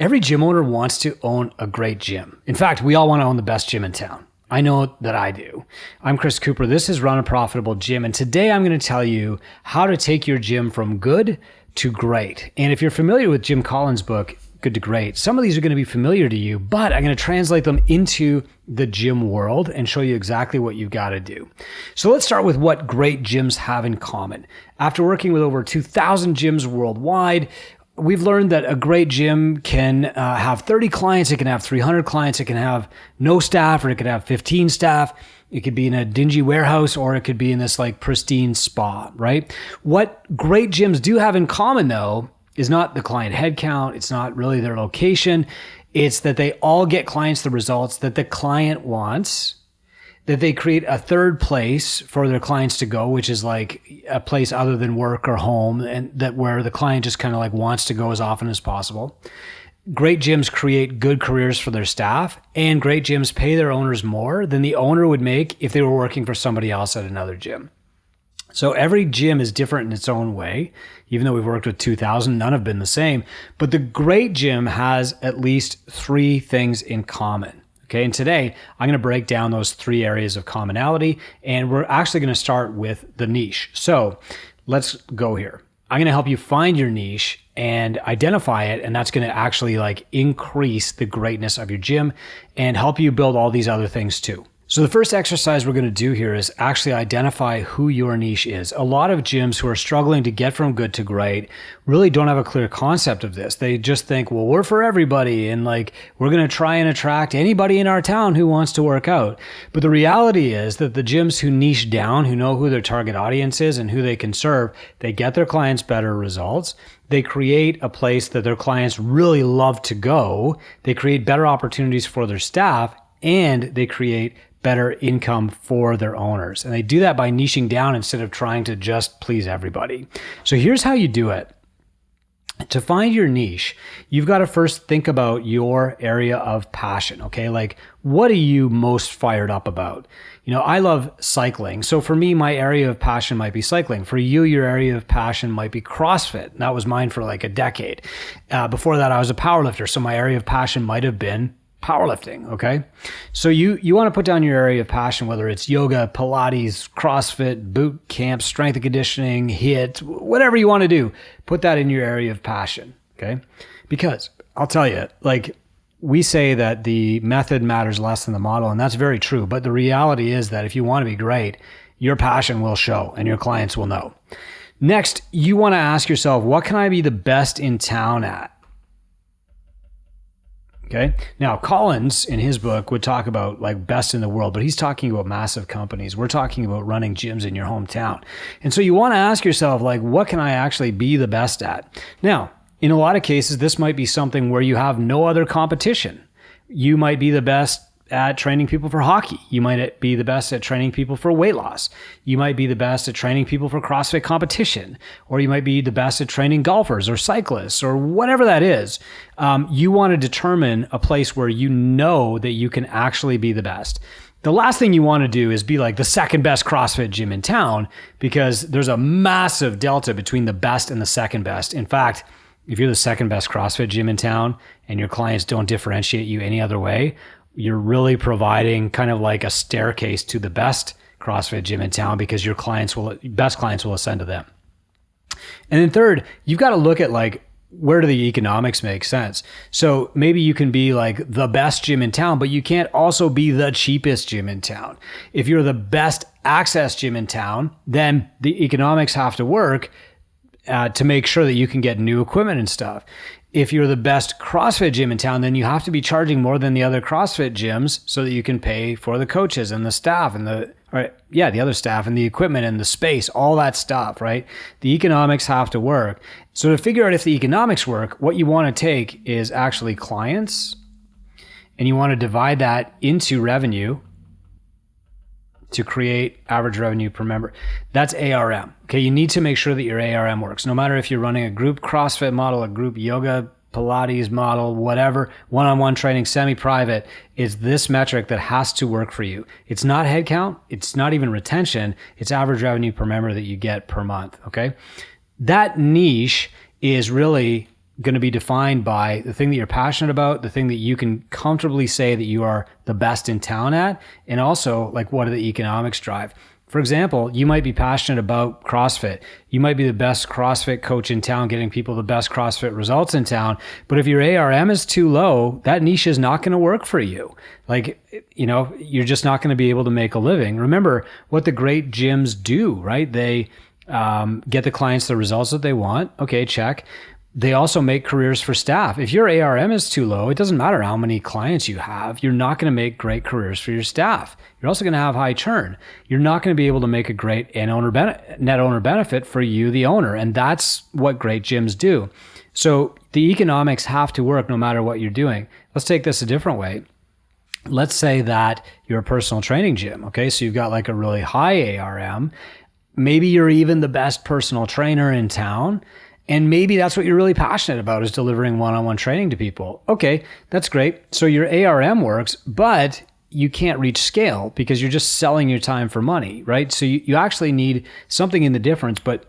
Every gym owner wants to own a great gym. In fact, we all want to own the best gym in town. I know that I do. I'm Chris Cooper. This is Run a Profitable Gym. And today I'm going to tell you how to take your gym from good to great. And if you're familiar with Jim Collins' book, Good to Great, some of these are going to be familiar to you, but I'm going to translate them into the gym world and show you exactly what you've got to do. So let's start with what great gyms have in common. After working with over 2,000 gyms worldwide, we've learned that a great gym can have 30 clients, it can have 300 clients, it can have no staff, or it could have 15 staff. It could be in a dingy warehouse, or it could be in this like pristine spa, right? What great gyms do have in common though is not the client headcount, it's not really their location, it's that they all get clients the results that the client wants, that they create a third place for their clients to go, which is like a place other than work or home, and that where the client just kind of like wants to go as often as possible. Great gyms create good careers for their staff, and great gyms pay their owners more than the owner would make if they were working for somebody else at another gym. So every gym is different in its own way. Even though we've worked with 2,000, none have been the same. But the great gym has at least three things in common. Okay, and today I'm going to break down those three areas of commonality, and we're actually going to start with the niche. So let's go here. I'm going to help you find your niche and identify it, and that's going to actually like increase the greatness of your gym and help you build all these other things too. So the first exercise we're going to do here is actually identify who your niche is. A lot of gyms who are struggling to get from good to great really don't have a clear concept of this. They just think, well, we're for everybody, and like we're going to try and attract anybody in our town who wants to work out. But the reality is that the gyms who niche down, who know who their target audience is and who they can serve, they get their clients better results. They create a place that their clients really love to go. They create better opportunities for their staff, and they create better income for their owners. And they do that by niching down instead of trying to just please everybody. So here's how you do it. To find your niche, you've got to first think about your area of passion, okay? Like, what are you most fired up about? You know, I love cycling. So for me, my area of passion might be cycling. For you, your area of passion might be CrossFit. That was mine for like a decade. Before that, I was a powerlifter. So my area of passion might have been powerlifting, okay? So you want to put down your area of passion, whether it's yoga, Pilates, CrossFit, boot camp, strength and conditioning, HIIT, whatever you want to do, put that in your area of passion, okay? Because I'll tell you, like we say that the method matters less than the model, and that's very true. But the reality is that if you want to be great, your passion will show and your clients will know. Next, you want to ask yourself, what can I be the best in town at? Okay. Now, Collins in his book would talk about like best in the world, but he's talking about massive companies. We're talking about running gyms in your hometown. And so you want to ask yourself, like, what can I actually be the best at? Now, in a lot of cases, this might be something where you have no other competition. You might be the best at training people for hockey. You might be the best at training people for weight loss. You might be the best at training people for CrossFit competition, or you might be the best at training golfers or cyclists or whatever that is. You want to determine a place where you know that you can actually be the best. The last thing you want to do is be like the second best CrossFit gym in town, because there's a massive delta between the best and the second best. In fact, if you're the second best CrossFit gym in town and your clients don't differentiate you any other way, you're really providing kind of like a staircase to the best CrossFit gym in town, because your best clients will ascend to them. And then third, you've got to look at like, where do the economics make sense? So maybe you can be like the best gym in town, but you can't also be the cheapest gym in town. If you're the best access gym in town, then the economics have to work to make sure that you can get new equipment and stuff. If you're the best CrossFit gym in town, then you have to be charging more than the other CrossFit gyms so that you can pay for the coaches and the staff and the other staff and the equipment and the space, all that stuff, right? The economics have to work. So to figure out if the economics work, what you want to take is actually clients, and you want to divide that into revenue to create average revenue per member. That's ARM. Okay, you need to make sure that your ARM works. No matter if you're running a group CrossFit model, a group yoga, Pilates model, whatever, one-on-one training, semi-private, is this metric that has to work for you. It's not headcount. It's not even retention. It's average revenue per member that you get per month, okay? That niche is really going to be defined by the thing that you're passionate about, the thing that you can comfortably say that you are the best in town at, and also like what do the economics drive. For example, you might be passionate about CrossFit. You might be the best CrossFit coach in town, getting people the best CrossFit results in town. But if your ARM is too low, that niche is not going to work for you. Like, you're just not going to be able to make a living. Remember what the great gyms do, right? They get the clients the results that they want. Okay, check. They also make careers for staff. If your ARM is too low, it doesn't matter how many clients you have. You're not going to make great careers for your staff. You're also going to have high churn. You're not going to be able to make a great net owner benefit for you, the owner. And that's what great gyms do. So the economics have to work no matter what you're doing. Let's take this a different way. Let's say that you're a personal training gym. Okay, so you've got like a really high ARM. Maybe you're even the best personal trainer in town. And maybe that's what you're really passionate about, is delivering one-on-one training to people. Okay, that's great. So your ARM works, but you can't reach scale because you're just selling your time for money, right? So you actually need something in the difference, but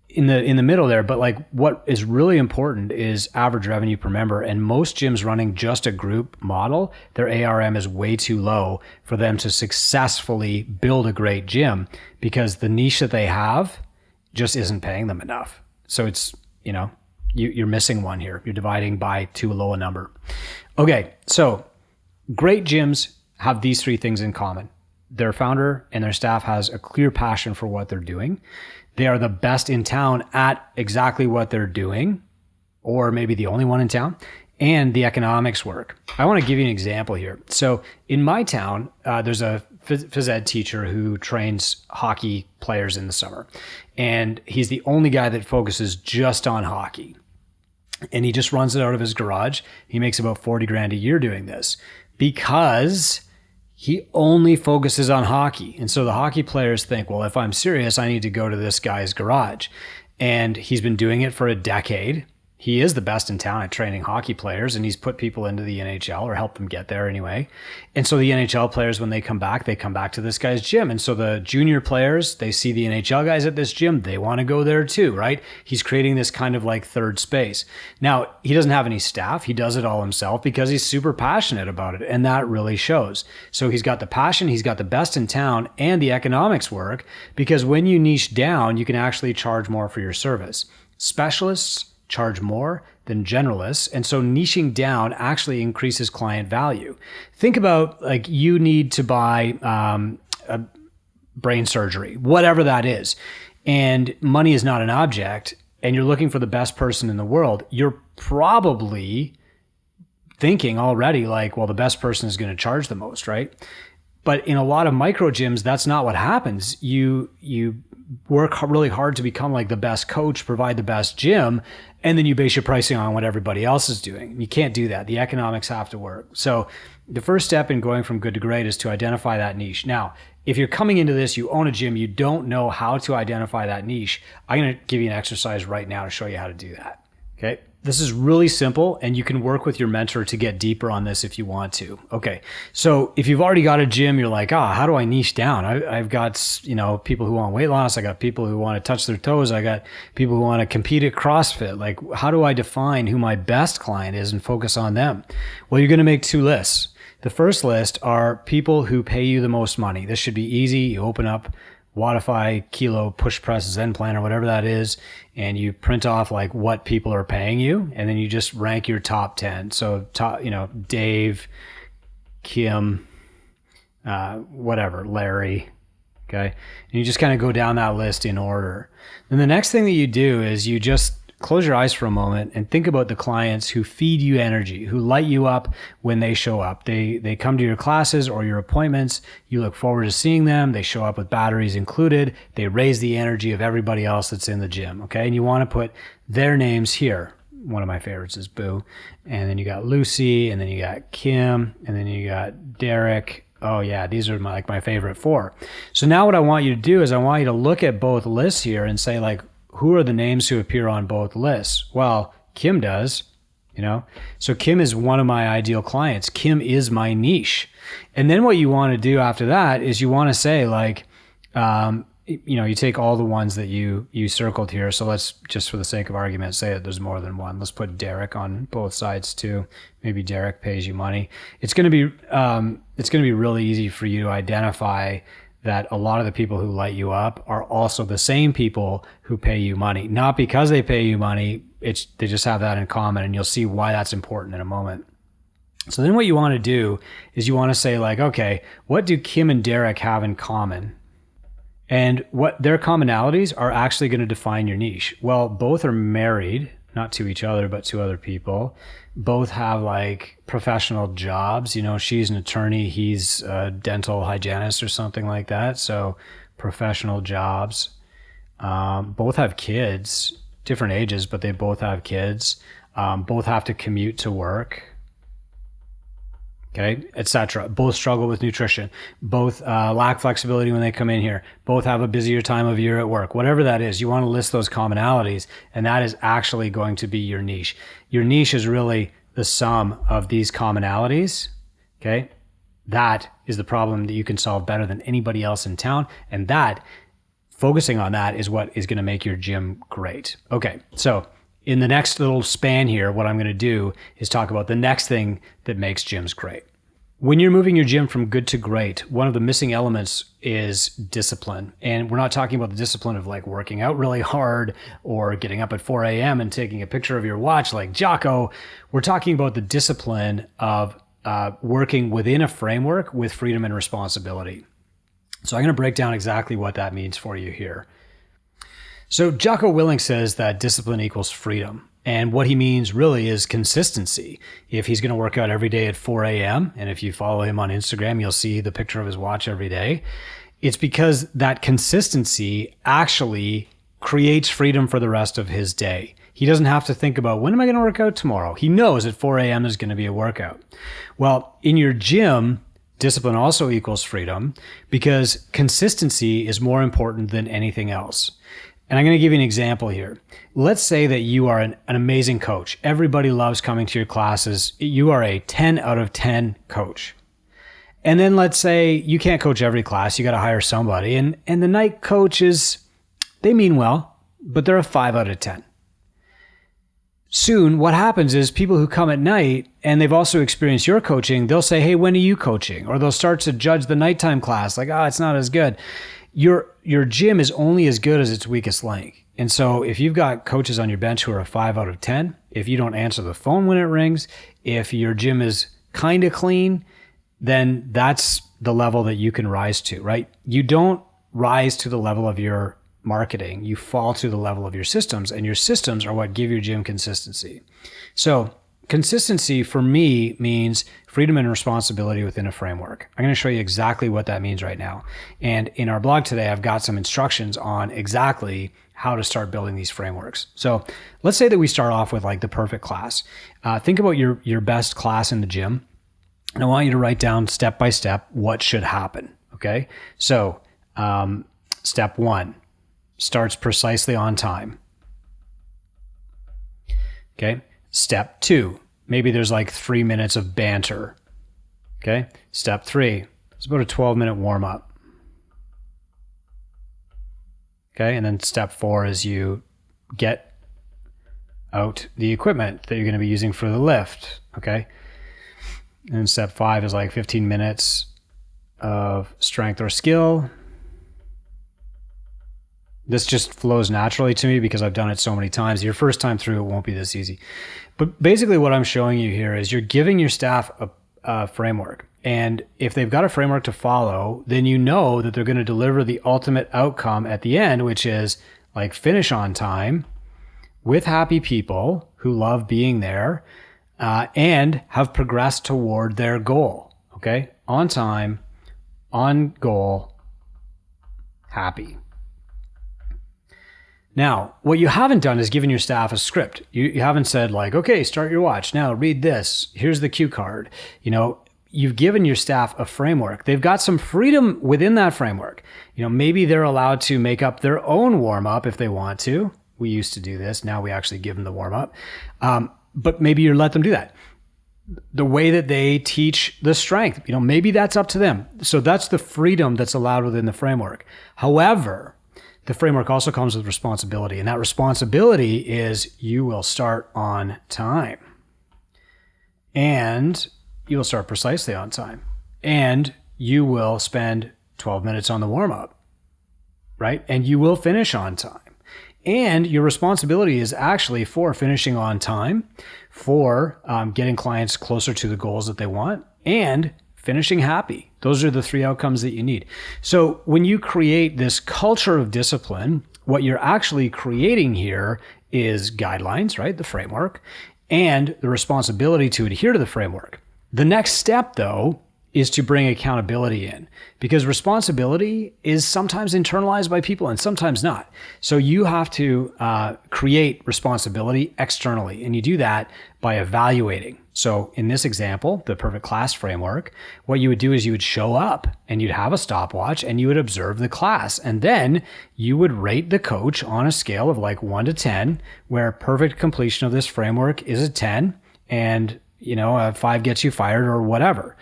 in the middle there. But like what is really important is average revenue per member. And most gyms running just a group model, their ARM is way too low for them to successfully build a great gym because the niche that they have just isn't paying them enough. So it's, you're missing one here. You're dividing by too low a number. Okay, so great gyms have these three things in common. Their founder and their staff has a clear passion for what they're doing. They are the best in town at exactly what they're doing, or maybe the only one in town, and the economics work. I want to give you an example here. So in my town, there's a phys ed teacher who trains hockey players in the summer. And he's the only guy that focuses just on hockey. And he just runs it out of his garage. He makes about 40 grand a year doing this because he only focuses on hockey. And so the hockey players think, well, if I'm serious, I need to go to this guy's garage. And he's been doing it for a decade. He is the best in town at training hockey players, and he's put people into the NHL or helped them get there anyway. And so the NHL players, when they come back to this guy's gym. And so the junior players, they see the NHL guys at this gym, they want to go there too, right? He's creating this kind of like third space. Now, he doesn't have any staff. He does it all himself because he's super passionate about it, and that really shows. So he's got the passion, he's got the best in town, and the economics work because when you niche down, you can actually charge more for your service. Specialists charge more than generalists. And so niching down actually increases client value. Think about like you need to buy a brain surgery, whatever that is, and money is not an object, and you're looking for the best person in the world. You're probably thinking already like, well, the best person is going to charge the most, right? But in a lot of micro gyms, that's not what happens. You work really hard to become like the best coach, provide the best gym, and then you base your pricing on what everybody else is doing. You can't do that. The economics have to work. So the first step in going from good to great is to identify that niche. Now, if you're coming into this, you own a gym, you don't know how to identify that niche, I'm going to give you an exercise right now to show you how to do that. Okay. This is really simple, and you can work with your mentor to get deeper on this if you want to. Okay, so if you've already got a gym, you're like, how do I niche down? I've got people who want weight loss. I got people who want to touch their toes. I got people who want to compete at CrossFit. Like, how do I define who my best client is and focus on them? Well, you're going to make two lists. The first list are people who pay you the most money. This should be easy. You open up Wattify, Kilo, Push Press, Zen Plan, or whatever that is, and you print off like what people are paying you, and then you just rank your top 10. So Dave, Kim, whatever, Larry, okay? And you just kind of go down that list in order. Then the next thing that you do is you just close your eyes for a moment and think about the clients who feed you energy, who light you up when they show up. They come to your classes or your appointments. You look forward to seeing them. They show up with batteries included. They raise the energy of everybody else that's in the gym, okay? And you want to put their names here. One of my favorites is Boo. And then you got Lucy, and then you got Kim, and then you got Derek. Oh yeah, these are my favorite four. So now what I want you to do is I want you to look at both lists here and say like, who are the names who appear on both lists? Well, Kim does, So Kim is one of my ideal clients. Kim is my niche. And then what you want to do after that is you want to say like, you take all the ones that you circled here. So let's just, for the sake of argument, say that there's more than one. Let's put Derek on both sides too. Maybe Derek pays you money. It's going to be really easy for you to identify that a lot of the people who light you up are also the same people who pay you money. Not because they pay you money, they just have that in common, and you'll see why that's important in a moment. So then what you want to do is you want to say like, okay, what do Kim and Derek have in common? And what their commonalities are actually going to define your niche. Well, both are married, not to each other, but to other people. Both have like professional jobs. She's an attorney, he's a dental hygienist or something like that. So professional jobs. Both have kids, different ages, but they both have kids. Both have to commute to work. Okay, etc. Both struggle with nutrition. Both lack flexibility when they come in here. Both have a busier time of year at work. Whatever that is, you want to list those commonalities, and that is actually going to be your niche. Your niche is really the sum of these commonalities. Okay, that is the problem that you can solve better than anybody else in town, and that, focusing on that, is what is going to make your gym great. Okay, so in the next little span here, what I'm going to do is talk about the next thing that makes gyms great. When you're moving your gym from good to great, one of the missing elements is discipline. And we're not talking about the discipline of like working out really hard or getting up at 4 a.m. and taking a picture of your watch like Jocko. We're talking about the discipline of working within a framework with freedom and responsibility. So I'm going to break down exactly what that means for you here. So Jocko Willink says that discipline equals freedom. And what he means really is consistency. If he's going to work out every day at 4 a.m., and if you follow him on Instagram, you'll see the picture of his watch every day. It's because that consistency actually creates freedom for the rest of his day. He doesn't have to think about, when am I going to work out tomorrow? He knows at 4 a.m. is going to be a workout. Well, in your gym, discipline also equals freedom because consistency is more important than anything else. And I'm going to give you an example here. Let's say that you are an amazing coach. Everybody loves coming to your classes. You are a 10 out of 10 coach. And then let's say you can't coach every class. You got to hire somebody. And the night coaches, they mean well, but they're a 5 out of 10. Soon, what happens is people who come at night and they've also experienced your coaching, they'll say, hey, when are you coaching? Or they'll start to judge the nighttime class like, it's not as good. Your gym is only as good as its weakest link. And so if you've got coaches on your bench who are a 5 out of 10, if you don't answer the phone when it rings, if your gym is kind of clean, then that's the level that you can rise to, right? You don't rise to the level of your marketing. You fall to the level of your systems, and your systems are what give your gym consistency. So consistency for me means freedom and responsibility within a framework. I'm going to show you exactly what that means right now. And in our blog today, I've got some instructions on exactly how to start building these frameworks. So let's say that we start off with like the perfect class. Think about your best class in the gym. And I want you to write down step by step what should happen. Okay. So step 1 starts precisely on time. Okay. Step 2, maybe there's like 3 minutes of banter. Okay. Step 3, it's about a 12-minute warm up. Okay. And then step 4 is you get out the equipment that you're going to be using for the lift. Okay. And step 5 is like 15 minutes of strength or skill. This just flows naturally to me because I've done it so many times. Your first time through, it won't be this easy. But basically what I'm showing you here is you're giving your staff a framework. And if they've got a framework to follow, then you know that they're going to deliver the ultimate outcome at the end, which is like finish on time with happy people who love being there and have progressed toward their goal. Okay? On time, on goal, happy. Now, what you haven't done is given your staff a script. You haven't said like, okay, start your watch. Now read this. Here's the cue card. You've given your staff a framework. They've got some freedom within that framework. Maybe they're allowed to make up their own warm up if they want to. We used to do this. Now we actually give them the warm up. But maybe you let them do that. the way that they teach the strength. Maybe that's up to them. So that's the freedom that's allowed within the framework. However, the framework also comes with responsibility, and that responsibility is you will start on time, and you will start precisely on time, and you will spend 12 minutes on the warm-up, right? And you will finish on time. And your responsibility is actually for finishing on time, for getting clients closer to the goals that they want, and finishing happy. Those are the three outcomes that you need. So when you create this culture of discipline, what you're actually creating here is guidelines, right? The framework, and the responsibility to adhere to the framework. The next step, though, is to bring accountability in, because responsibility is sometimes internalized by people and sometimes not. So you have to create responsibility externally, and you do that by evaluating. So in this example, the perfect class framework, what you would do is you would show up and you'd have a stopwatch and you would observe the class, and then you would rate the coach on a scale of like 1 to 10, where perfect completion of this framework is a 10, and a 5 gets you fired or whatever.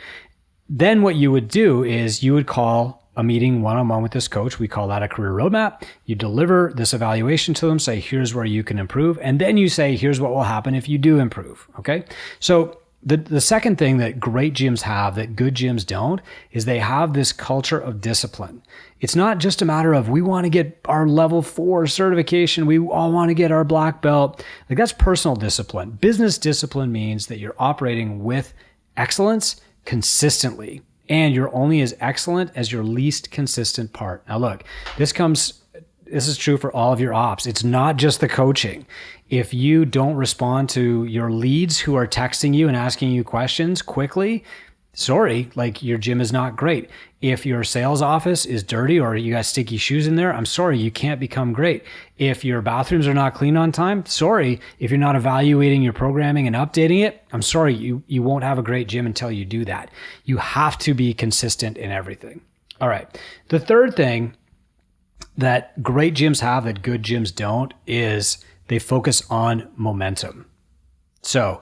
Then what you would do is you would call a meeting one-on-one with this coach. We call that a career roadmap. You deliver this evaluation to them, say, here's where you can improve. And then you say, here's what will happen if you do improve. Okay. So the second thing that great gyms have that good gyms don't is they have this culture of discipline. It's not just a matter of we want to get our level 4 certification. We all want to get our black belt. Like, that's personal discipline. Business discipline means that you're operating with excellence consistently, and you're only as excellent as your least consistent part. Now look, this is true for all of your ops. It's not just the coaching. If you don't respond to your leads who are texting you and asking you questions quickly, sorry, like, your gym is not great. If your sales office is dirty or you got sticky shoes in there, I'm sorry, you can't become great. If your bathrooms are not clean on time, sorry. If you're not evaluating your programming and updating it, I'm sorry, you won't have a great gym until you do that. You have to be consistent in everything. All right. The third thing that great gyms have that good gyms don't is they focus on momentum. So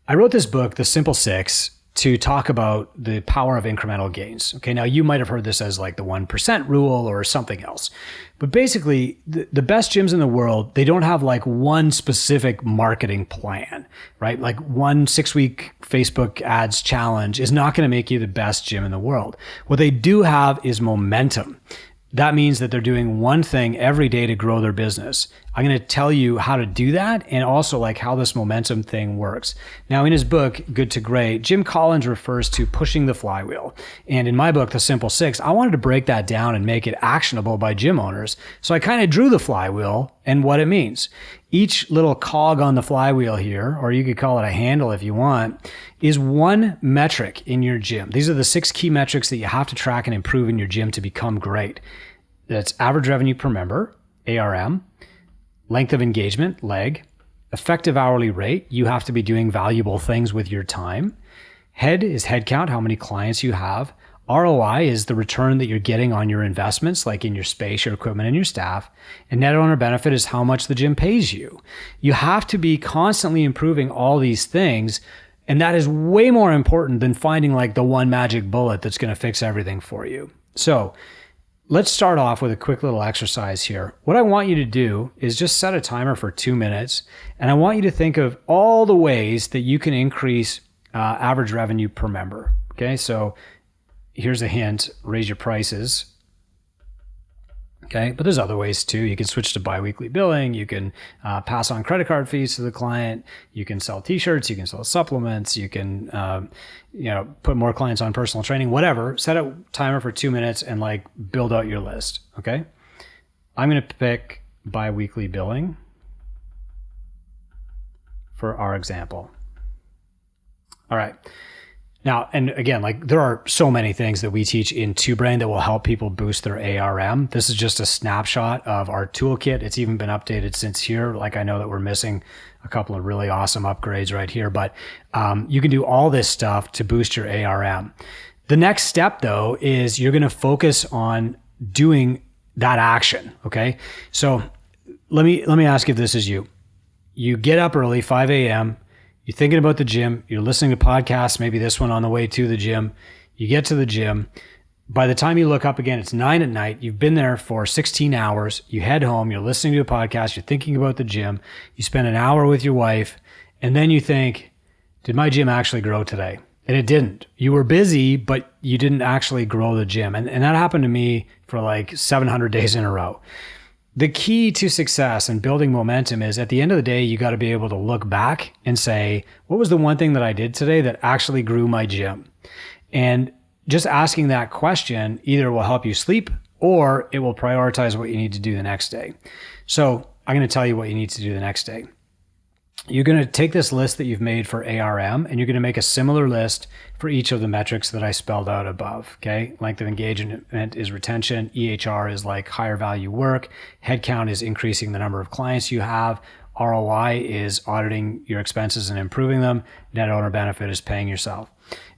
I wrote this book, The Simple Six, to talk about the power of incremental gains. Okay, now you might have heard this as like the 1% rule or something else. But basically, the best gyms in the world, they don't have like one specific marketing plan, right? Like one 6-week Facebook ads challenge is not going to make you the best gym in the world. What they do have is momentum. That means that they're doing one thing every day to grow their business. I'm going to tell you how to do that, and also like how this momentum thing works. Now, in his book, Good to Great, Jim Collins refers to pushing the flywheel. And in my book, The Simple Six, I wanted to break that down and make it actionable by gym owners. So I kind of drew the flywheel and what it means. Each little cog on the flywheel here, or you could call it a handle if you want, is one metric in your gym. These are the 6 key metrics that you have to track and improve in your gym to become great. That's average revenue per member, ARM, length of engagement, leg, effective hourly rate. You have to be doing valuable things with your time. Head is head count, how many clients you have. ROI is the return that you're getting on your investments, like in your space, your equipment, and your staff. And net owner benefit is how much the gym pays you. You have to be constantly improving all these things. And that is way more important than finding like the one magic bullet that's going to fix everything for you. So let's start off with a quick little exercise here. What I want you to do is just set a timer for 2 minutes. And I want you to think of all the ways that you can increase average revenue per member. Okay, so here's a hint, raise your prices. Okay, but there's other ways too. You can switch to biweekly billing. You can pass on credit card fees to the client. You can sell t-shirts. You can sell supplements. You can, put more clients on personal training, whatever. Set a timer for 2 minutes and like build out your list. Okay. I'm going to pick biweekly billing for our example. All right. Now, and again, like there are so many things that we teach in Two Brain that will help people boost their ARM. This is just a snapshot of our toolkit. It's even been updated since here. Like, I know that we're missing a couple of really awesome upgrades right here, but you can do all this stuff to boost your ARM. The next step though, is you're going to focus on doing that action. Okay. So let me ask if this is you. You get up early, 5 a.m., You're thinking about the gym. You're listening to podcasts, maybe this one on the way to the gym. You get to the gym. By the time you look up again, it's 9 at night. You've been there for 16 hours. You head home. You're listening to a podcast. You're thinking about the gym. You spend an hour with your wife. And then you think, did my gym actually grow today? And it didn't. You were busy, but you didn't actually grow the gym. And that happened to me for like 700 days in a row. The key to success and building momentum is at the end of the day, you got to be able to look back and say, what was the one thing that I did today that actually grew my gym? And just asking that question either will help you sleep or it will prioritize what you need to do the next day. So I'm going to tell you what you need to do the next day. You're going to take this list that you've made for ARM and you're going to make a similar list for each of the metrics that I spelled out above. Okay. Length of engagement is retention. EHR is like higher value work. Headcount is increasing the number of clients you have. ROI is auditing your expenses and improving them. Net owner benefit is paying yourself.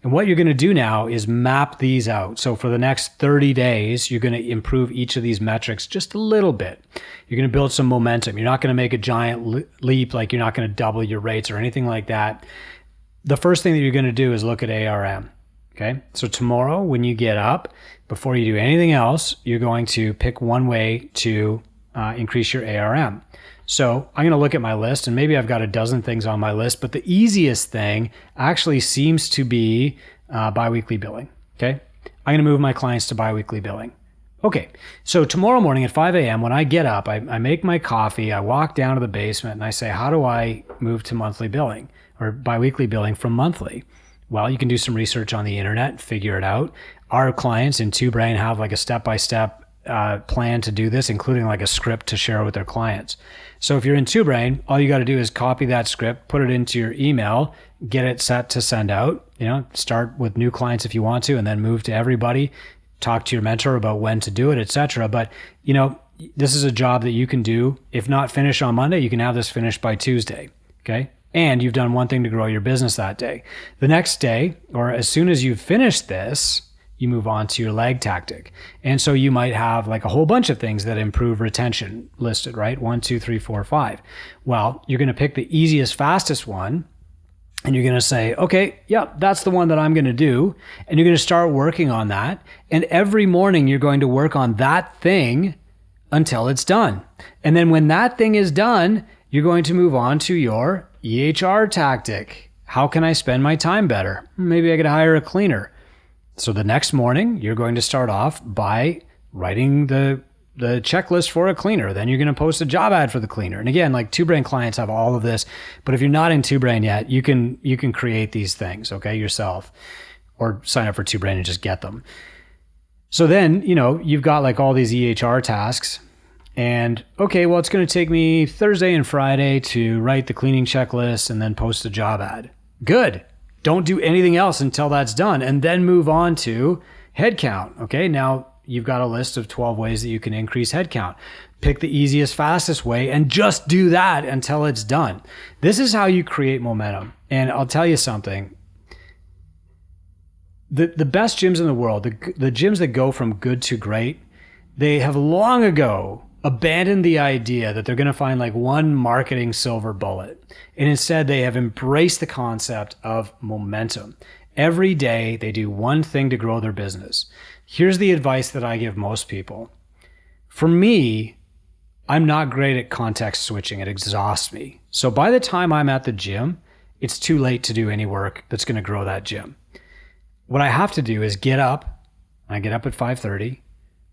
And what you're going to do now is map these out. So for the next 30 days, you're going to improve each of these metrics just a little bit. You're going to build some momentum. You're not going to make a giant leap, like you're not going to double your rates or anything like that. The first thing that you're going to do is look at ARM. Okay. So tomorrow when you get up, before you do anything else, you're going to pick one way to increase your ARM. So I'm going to look at my list and maybe I've got a dozen things on my list, but the easiest thing actually seems to be biweekly billing. Okay. I'm going to move my clients to biweekly billing. Okay. So tomorrow morning at 5 a.m. when I get up, I make my coffee, I walk down to the basement and I say, how do I move to monthly billing or biweekly billing from monthly? Well, you can do some research on the internet, figure it out. Our clients in Two Brain have like a step-by-step plan to do this, including like a script to share with their clients. So if you're in Two Brain, all you got to do is copy that script, put it into your email, get it set to send out, start with new clients if you want to, and then move to everybody, talk to your mentor about when to do it, etc. But, this is a job that you can do. If not finished on Monday, you can have this finished by Tuesday. Okay. And you've done one thing to grow your business that day. The next day, or as soon as you've finished this, you move on to your lag tactic. And so you might have like a whole bunch of things that improve retention listed, right? 1, 2, 3, 4, 5. Well, you're going to pick the easiest, fastest one. And you're going to say, okay, yeah, that's the one that I'm going to do. And you're going to start working on that. And every morning you're going to work on that thing until it's done. And then when that thing is done, you're going to move on to your EHR tactic. How can I spend my time better? Maybe I could hire a cleaner. So the next morning, you're going to start off by writing the checklist for a cleaner. Then you're going to post a job ad for the cleaner. And again, like Two Brain clients have all of this, but if you're not in Two Brain yet, you can create these things, okay, yourself, or sign up for Two Brain and just get them. So then, you've got like all these EHR tasks and okay, well, it's going to take me Thursday and Friday to write the cleaning checklist and then post a job ad. Good. Don't do anything else until that's done and then move on to headcount. Okay, now you've got a list of 12 ways that you can increase headcount. Pick the easiest, fastest way and just do that until it's done. This is how you create momentum. And I'll tell you something. The best gyms in the world, the gyms that go from good to great, they have long ago abandoned the idea that they're going to find like one marketing silver bullet. And instead, they have embraced the concept of momentum. Every day, they do one thing to grow their business. Here's the advice that I give most people. For me, I'm not great at context switching. It exhausts me. So by the time I'm at the gym, it's too late to do any work that's going to grow that gym. What I have to do is get up. I get up at 5:30.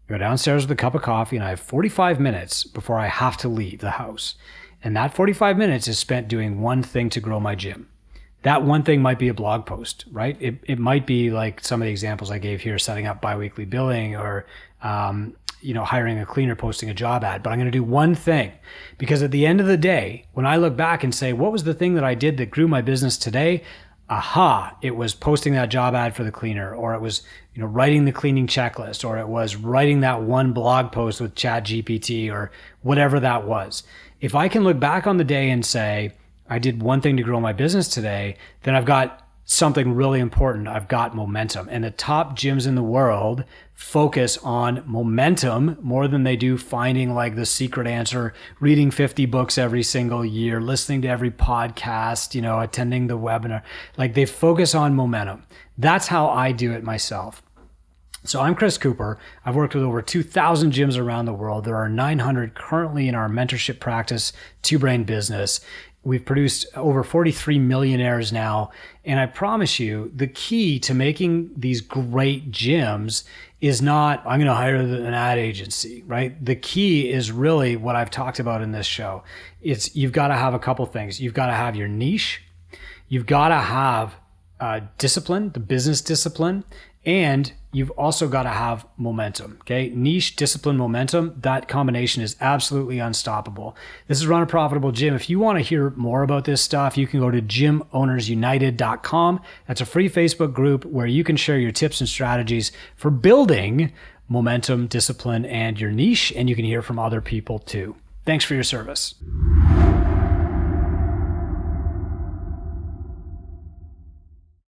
Go downstairs with a cup of coffee, and I have 45 minutes before I have to leave the house. And that 45 minutes is spent doing one thing to grow my gym. That one thing might be a blog post, right? It might be like some of the examples I gave here, setting up biweekly billing or, hiring a cleaner, posting a job ad. But I'm going to do one thing because at the end of the day, when I look back and say, what was the thing that I did that grew my business today? Aha, it was posting that job ad for the cleaner, or it was, writing the cleaning checklist, or it was writing that one blog post with ChatGPT or whatever that was. If I can look back on the day and say, I did one thing to grow my business today, then I've got something really important. I've got momentum. And the top gyms in the world focus on momentum more than they do finding like the secret answer, reading 50 books every single year, listening to every podcast, attending the webinar. Like they focus on momentum. That's how I do it myself. So I'm Chris Cooper. I've worked with over 2,000 gyms around the world. There are 900 currently in our mentorship practice, Two Brain Business. We've produced over 43 millionaires now. And I promise you, the key to making these great gyms is not, I'm going to hire an ad agency, right? The key is really what I've talked about in this show. You've got to have a couple things. You've got to have your niche. You've got to have discipline, the business discipline, and you've also got to have momentum, okay? Niche, discipline, momentum, that combination is absolutely unstoppable. This is Run a Profitable Gym. If you want to hear more about this stuff, you can go to gymownersunited.com. That's a free Facebook group where you can share your tips and strategies for building momentum, discipline, and your niche, and you can hear from other people too. Thanks for your service.